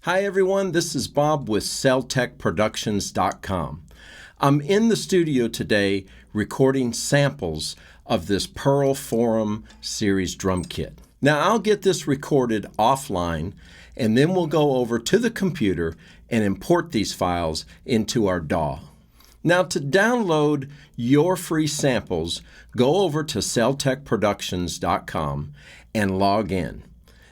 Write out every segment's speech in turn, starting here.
Hi everyone, this is Bob with CellTechProductions.com. I'm in the studio today recording samples of this Pearl Forum Series drum kit. Now I'll get this recorded offline and then we'll go over to the computer and import these files into our DAW. Now to download your free samples, go over to CellTechProductions.com and log in.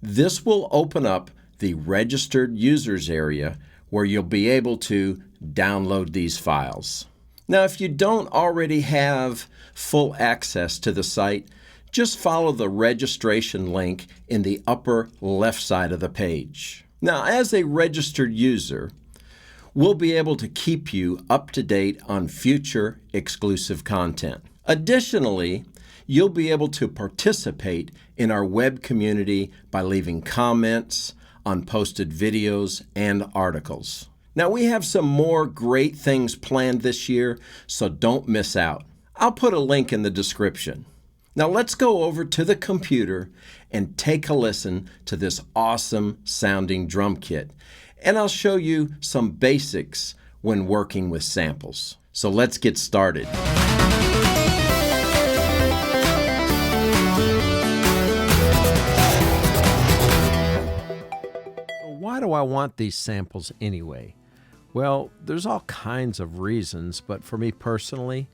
This will open up the registered users area where you'll be able to download these files. Now, if you don't already have full access to the site, just follow the registration link in the upper left side of the page. Now, as a registered user, we'll be able to keep you up to date on future exclusive content. Additionally, you'll be able to participate in our web community by leaving comments on posted videos and articles. Now we have some more great things planned this year, so don't miss out. I'll put a link in the description. Now let's go over to the computer and take a listen to this awesome sounding drum kit. And I'll show you some basics when working with samples. So let's get started. Why do I want these samples anyway? Well, there's all kinds of reasons, but for me personally,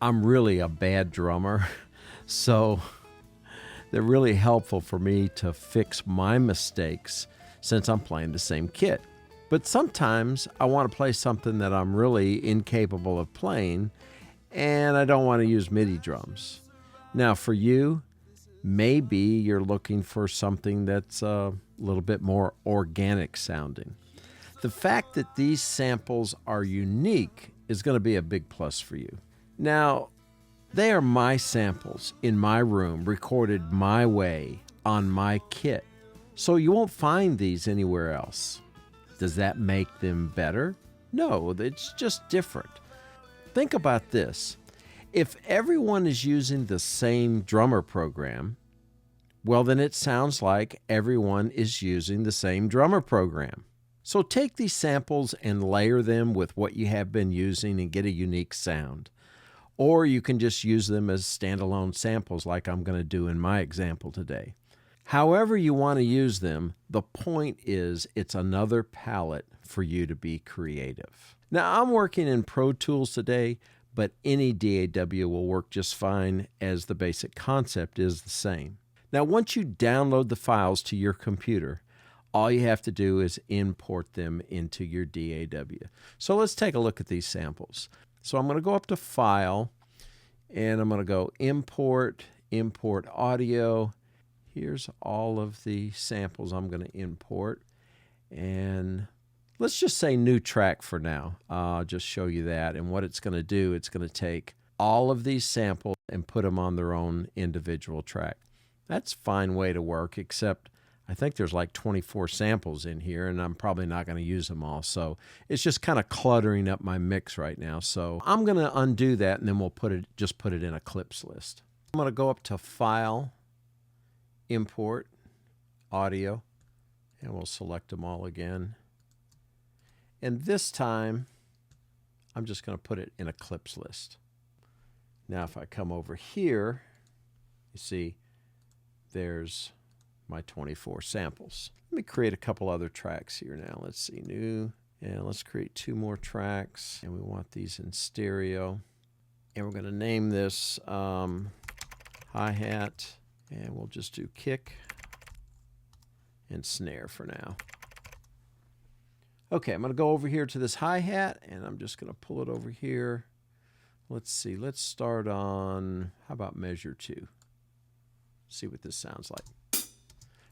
I'm really a bad drummer, so they're really helpful for me to fix my mistakes since I'm playing the same kit. But sometimes I want to play something that I'm really incapable of playing, and I don't want to use MIDI drums. Now for you, maybe you're looking for something that's a little bit more organic sounding. The fact that these samples are unique is going to be a big plus for you. Now, they are my samples in my room, recorded my way on my kit. So you won't find these anywhere else. Does that make them better? No, it's just different. Think about this. If everyone is using the same drummer program, well, then it sounds like everyone is using the same drummer program. So take these samples and layer them with what you have been using and get a unique sound. Or you can just use them as standalone samples like I'm going to do in my example today. However you want to use them, the point is it's another palette for you to be creative. Now, I'm working in Pro Tools today, but any DAW will work just fine as the basic concept is the same. Now, once you download the files to your computer, all you have to do is import them into your DAW. So let's take a look at these samples. So I'm going to go up to File, and I'm going to go Import, Import Audio. Here's all of the samples I'm going to import. And let's just say New Track for now. I'll just show you that. And what it's going to do, it's going to take all of these samples and put them on their own individual track. That's a fine way to work, except I think there's like 24 samples in here, and I'm probably not going to use them all. So it's just kind of cluttering up my mix right now. So I'm going to undo that, and then we'll just put it in a clips list. I'm going to go up to File, Import, Audio, and we'll select them all again. And this time, I'm just going to put it in a clips list. Now if I come over here, you see, there's my 24 samples. Let me create a couple other tracks here now. Let's see, new, and let's create 2 more tracks. And we want these in stereo. And we're going to name this hi-hat, and we'll just do kick and snare for now. Okay, I'm going to go over here to this hi-hat, and I'm just going to pull it over here. Let's see, let's start on, how about measure 2? See what this sounds like.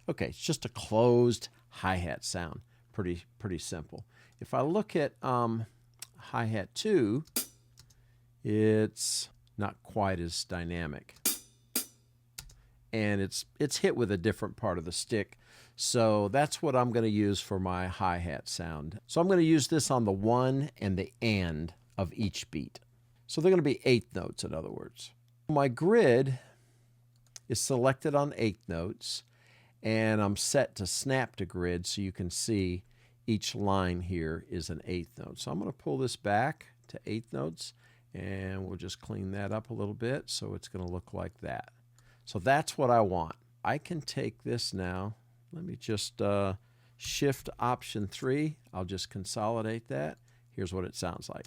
Okay, it's just a closed hi-hat sound. Pretty simple. If I look at hi-hat 2, it's not quite as dynamic. And it's hit with a different part of the stick. So that's what I'm going to use for my hi-hat sound. So I'm going to use this on the 1 and the and of each beat. So they're going to be 8th notes, in other words. My grid is selected on 8th notes, and I'm set to snap to grid so you can see each line here is an eighth note. So I'm going to pull this back to eighth notes, and we'll just clean that up a little bit so it's going to look like that. So that's what I want. I can take this now. Let me just Shift Option 3. I'll just consolidate that. Here's what it sounds like.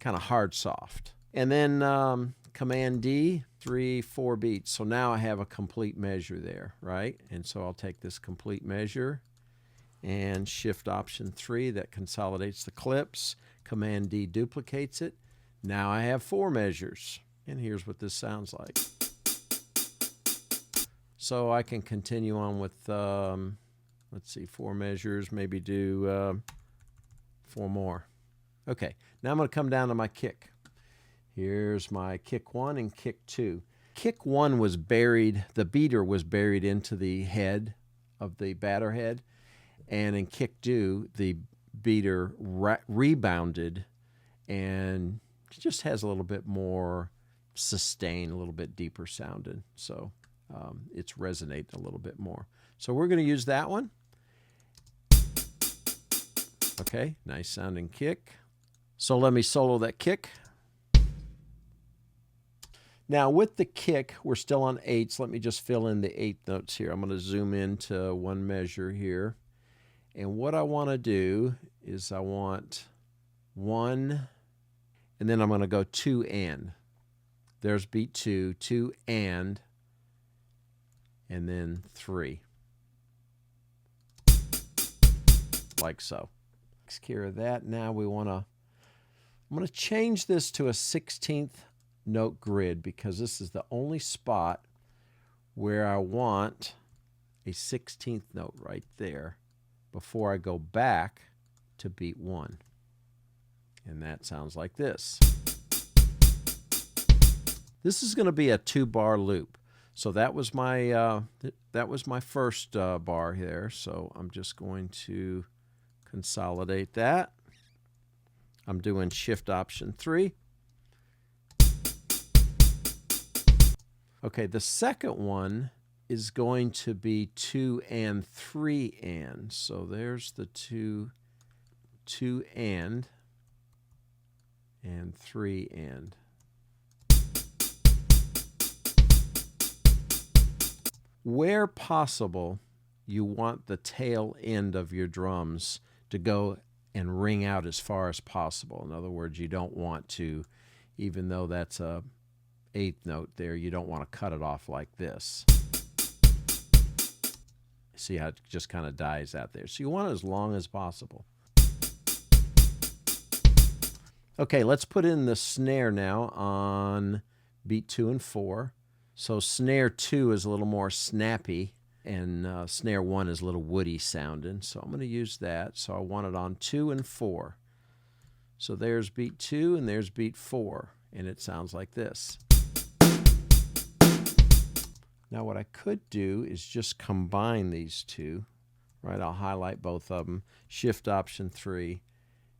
Kind of hard soft. And then Command D, 3-4 beats. So now I have a complete measure there, right? And so I'll take this complete measure and Shift Option 3. That consolidates the clips. Command D duplicates it. Now I have 4 measures. And here's what this sounds like. So I can continue on with, let's see, 4 measures, maybe do 4 more. Okay, now I'm going to come down to my kick. Here's my kick 1 and kick 2. Kick 1 was buried, the beater was buried into the head of the batter head, and in kick 2, the beater rebounded and just has a little bit more sustain, a little bit deeper sounding. So it's resonating a little bit more. So we're going to use that one. Okay, nice sounding kick. So let me solo that kick. Now with the kick, we're still on eighths. Let me just fill in the eighth notes here. I'm going to zoom into one measure here. And what I want to do is I want 1, and then I'm going to go 2 and. There's beat 2, 2 and then 3. Like so. Takes care of that. Now I'm going to change this to a 16th note grid because this is the only spot where I want a 16th note right there before I go back to beat 1. And that sounds like this. This is going to be a 2-bar loop. So that was my first bar here. So I'm just going to consolidate that. I'm doing Shift Option 3. Okay, the second one is going to be 2 and 3 and. So there's the 2 and 3 and. Where possible, you want the tail end of your drums to go and ring out as far as possible. In other words, you don't want to, even though that's a 8th note there, you don't want to cut it off like this. See how it just kind of dies out there. So you want it as long as possible. Okay, let's put in the snare now on beat 2 and 4. So snare 2 is a little more snappy, and snare 1 is a little woody sounding. So I'm going to use that. So I want it on 2 and 4. So there's beat 2 and there's beat 4, and it sounds like this. Now what I could do is just combine these two, right? I'll highlight both of them, Shift Option 3,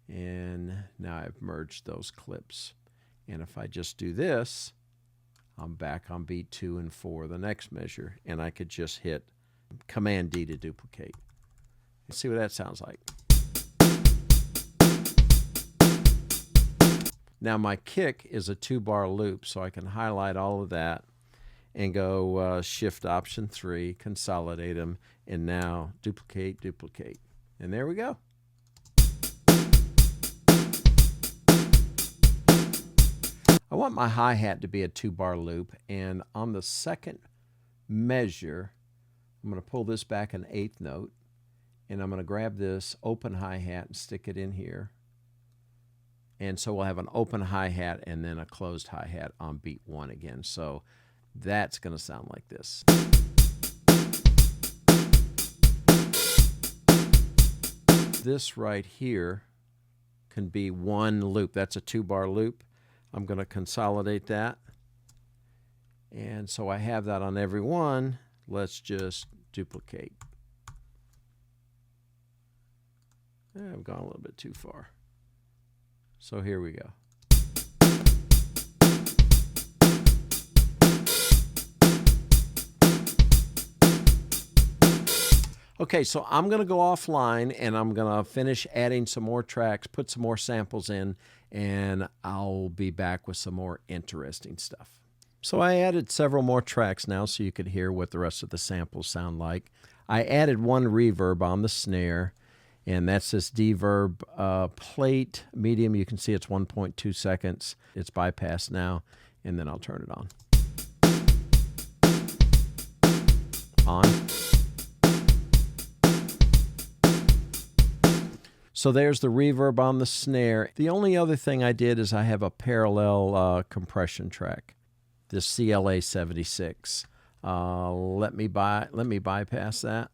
and now I've merged those clips. And if I just do this, I'm back on beat 2 and 4, the next measure, and I could just hit Command D to duplicate. Let's see what that sounds like. Now my kick is a 2-bar loop, so I can highlight all of that and go Shift Option 3, consolidate them, and now duplicate, duplicate. And there we go. I want my hi-hat to be a 2-bar loop, and on the second measure, I'm going to pull this back an 8th note, and I'm going to grab this open hi-hat and stick it in here. And so we'll have an open hi-hat and then a closed hi-hat on beat 1 again. So that's going to sound like this. This right here can be one loop. That's a 2-bar loop. I'm going to consolidate that. And so I have that on every one. Let's just duplicate. I've gone a little bit too far. So here we go. Okay, so I'm going to go offline and I'm going to finish adding some more tracks, put some more samples in, and I'll be back with some more interesting stuff. So I added several more tracks now so you could hear what the rest of the samples sound like. I added one reverb on the snare, and that's this Deverb plate medium. You can see it's 1.2 seconds. It's bypassed now, and then I'll turn it on. On. So there's the reverb on the snare. The only other thing I did is I have a parallel compression track, this CLA 76. Let me bypass that.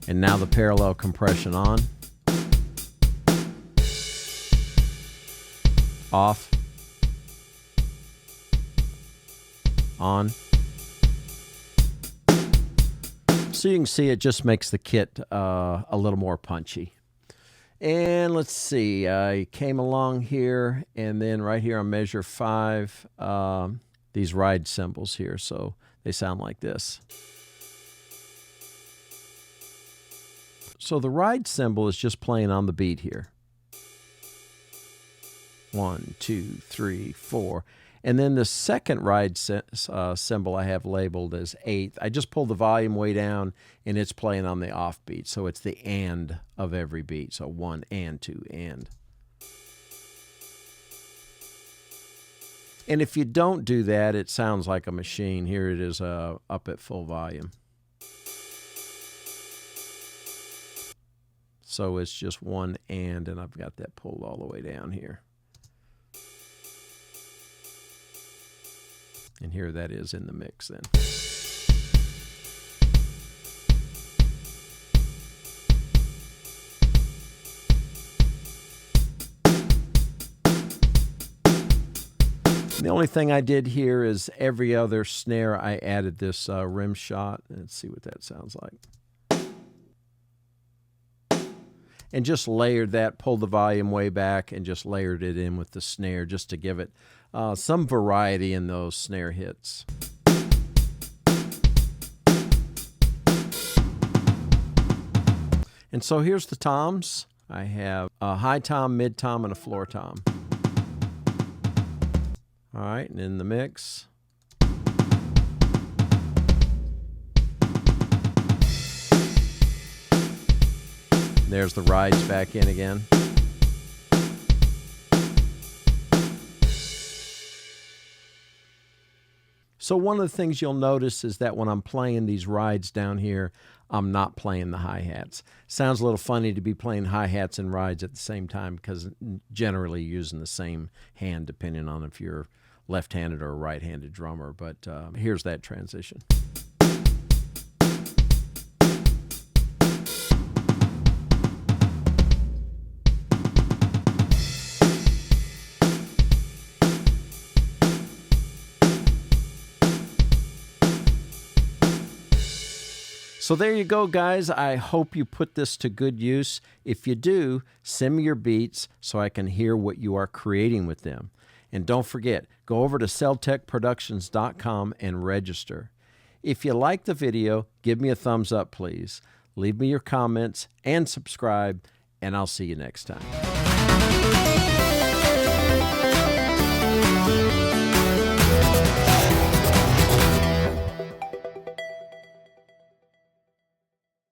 And now the parallel compression on. Off. On. So you can see it just makes the kit a little more punchy. And let's see, I came along here, and then right here on measure 5, these ride cymbals here, so they sound like this. So the ride cymbal is just playing on the beat here. 1, 2, 3, 4. And then the second ride cymbal I have labeled as 8th. I just pulled the volume way down, and it's playing on the off beat. So it's the and of every beat. So 1 and 2 and. And if you don't do that, it sounds like a machine. Here it is up at full volume. So it's just 1 and I've got that pulled all the way down here. And here that is in the mix then. The only thing I did here is every other snare I added this rim shot. Let's see what that sounds like. And just layered that, pulled the volume way back, and just layered it in with the snare just to give it some variety in those snare hits. And so here's the toms. I have a high tom, mid tom, and a floor tom. All right, and in the mix. There's the rides back in again. So one of the things you'll notice is that when I'm playing these rides down here, I'm not playing the hi-hats. Sounds a little funny to be playing hi-hats and rides at the same time because generally using the same hand depending on if you're left-handed or a right-handed drummer. But here's that transition. So there you go, guys. I hope you put this to good use. If you do, send me your beats so I can hear what you are creating with them. And don't forget, go over to CellTechProductions.com and register. If you like the video, give me a thumbs up, please. Leave me your comments and subscribe, and I'll see you next time.